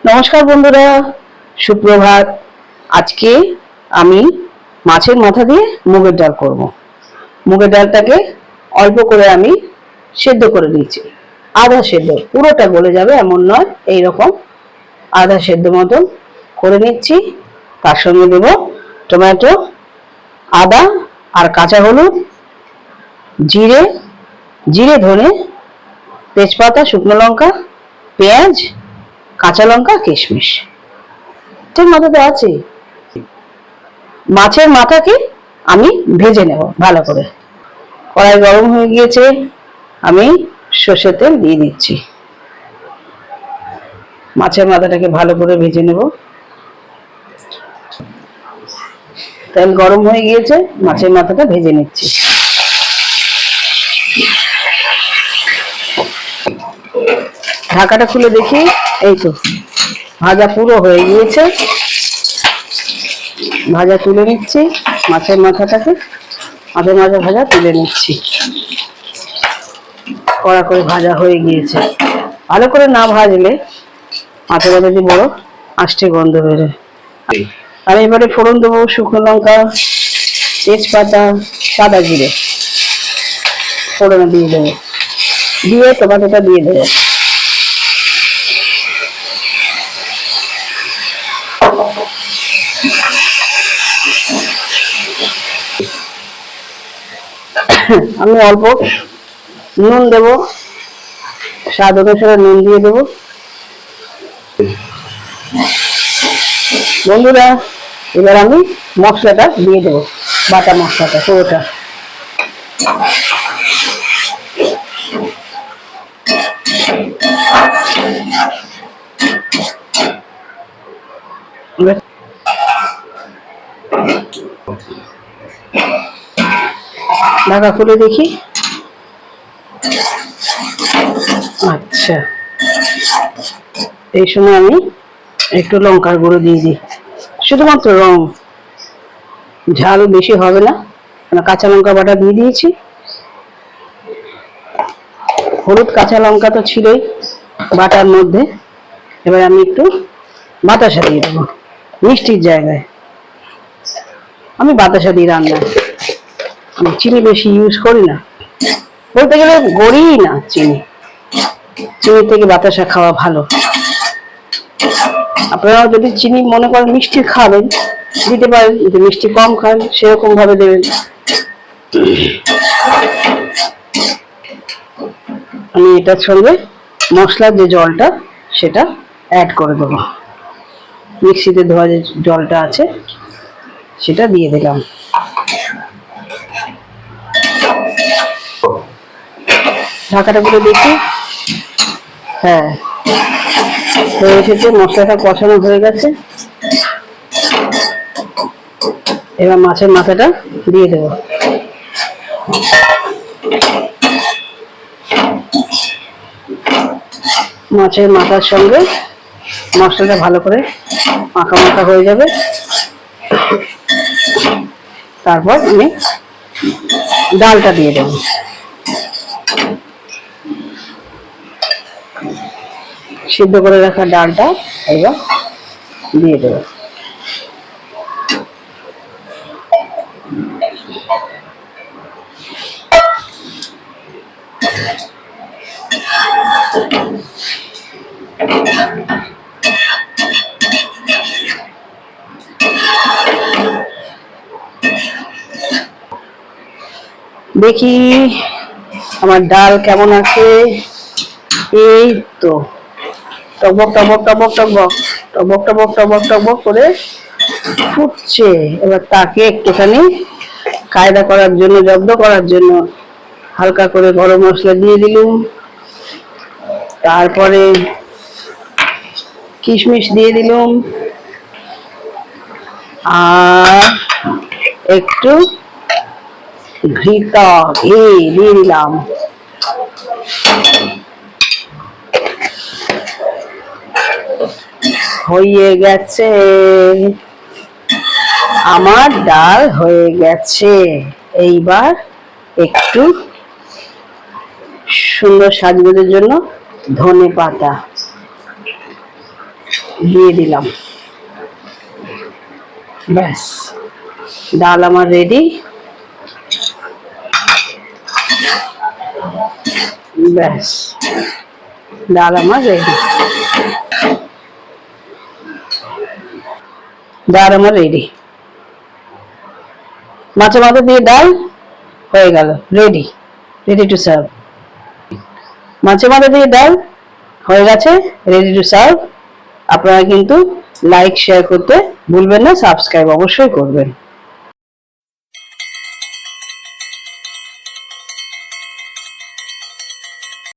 নমস্কার বন্ধুরা, সুপ্রভাত। আজকে আমি মাছের মাথা দিয়ে মুগের ডাল করব। মুগের ডালটাকে অল্প করে আমি সেদ্ধ করে নিয়েছি, আধা সেদ্ধ, পুরোটা গলে যাবে এমন নয়, এইরকম আধা সেদ্ধ মতন করে নিচ্ছি। তার সঙ্গে দেব টমেটো, আদা আর কাঁচা হলুদ, জিরে, ধনে, তেজপাতা, শুকনো লঙ্কা, পেঁয়াজ, কাঁচা লঙ্কা, কিশমিশ। মাছের মাথাতে আছে। মাছের মাথাকে আমি ভেজে নেব ভালো করে। কড়াই গরম হয়ে গিয়েছে, আমি সর্ষের তেল দিয়ে দিচ্ছি। মাছের মাথাটাকে ভালো করে ভেজে নেব। তেল গরম হয়ে গিয়েছে, মাছের মাথাটা ভেজে নিচ্ছি। ঢাকাটা খুলে দেখি, এই তো ভাজা পুরো হয়ে গিয়েছে। ভাজা তুলে নিচ্ছি, মাছের মাথাটাকে মাঝে ভাজা তুলে নিচ্ছি। কড়া করে ভাজা হয়ে গিয়েছে। ভালো করে না ভাজলে মাছের মাথা দিয়ে বড় আষ্টে গন্ধ বেরোয়। আমি এবারে ফোড়ন দেবো শুকনো লঙ্কা, তেজপাতা, সাদা জিরে ফোড়নে দিয়ে দেবো, দিয়ে টমেটোটা দিয়ে দেবো। আমি অল্প নুন দেবো, স্বাদ অনুসারে নুন দিয়ে দেবো। বন্ধুরা, এবার আমি মশলাটা দিয়ে দেবো, বাটা মশলাটা পুরোটা। ঢাকা খুলে দেখি, আচ্ছা এই সময় আমি একটু লঙ্কার গুঁড়ো দিয়ে দিই, শুধুমাত্র রং, ঝাল বেশি হবে না, কাঁচা লঙ্কা বাটা দিয়ে দিয়েছি। হলুদ কাঁচা লঙ্কা তো ছিলই বাটার মধ্যে। এবার আমি একটু বাতাসা দিয়ে দেবো মিষ্টির জায়গায়। আমি বাতাসা দিয়ে রান্না, আমি চিনি বেশি ইউজ করি না, বলতে গেলে গড়িই না চিনি। চিনি থেকে বাতাসা খাওয়া ভালো। আপনারা যদি চিনি মনে করেন মিষ্টি খাবেন, দিতে পারেন, যদি মিষ্টি কম খান সেরকম ভাবে দেবেন। আমি এটার সঙ্গে মশলার যে জলটা সেটা অ্যাড করে দেবো। মিক্সিতে ধোয়া যে জলটা আছে সেটা দিয়ে দিলাম। ঢাকাটা করে দেখি, হ্যাঁ হয়ে এসেছে, মশলাটা কষানো হয়ে গেছে। এবার মাছের মাথাটা দিয়ে দেবো। মাছের মাথার সঙ্গে মশলাটা ভালো করে মাখা মাখা হয়ে যাবে। তারপর আমি ডালটা দিয়ে দেবো। সিদ্ধ করে রাখা ডালটা এবার দিয়ে দেবো। দেখি আমার ডাল কেমন আছে। এই তো টকবক টকবক টকবক টকবক টকবক টকবক টকবক টকবক করে ফুটছে। এবার তাকে একটুখানি কায়দা করার জন্য, জব্দ করার জন্য হালকা করে গরম মশলা দিয়ে দিলুম। তারপরে কিশমিশ দিয়ে দিলুম আর একটু ঘি দিয়ে দিলাম। হয়ে গেছে, আমার ডাল হয়ে গেছে। এইবার একটু সুন্দর সাজগোজের জন্য ধনে পাতা, দিয়ে দিলাম। ব্যাস, ডাল আমার রেডি। ব্যাস, ডাল আমার রেডি। ডাল আমার রেডি। মাছের মাথা দিয়ে ডাল হয়ে গেল, রেডি, রেডি টু সার্ভ। মাছের মাথা দিয়ে ডাল হয়ে গেছে, রেডি টু সার্ভ। আপনারা কিন্তু লাইক শেয়ার করতে ভুলবেন না, সাবস্ক্রাইব অবশ্যই করবেন।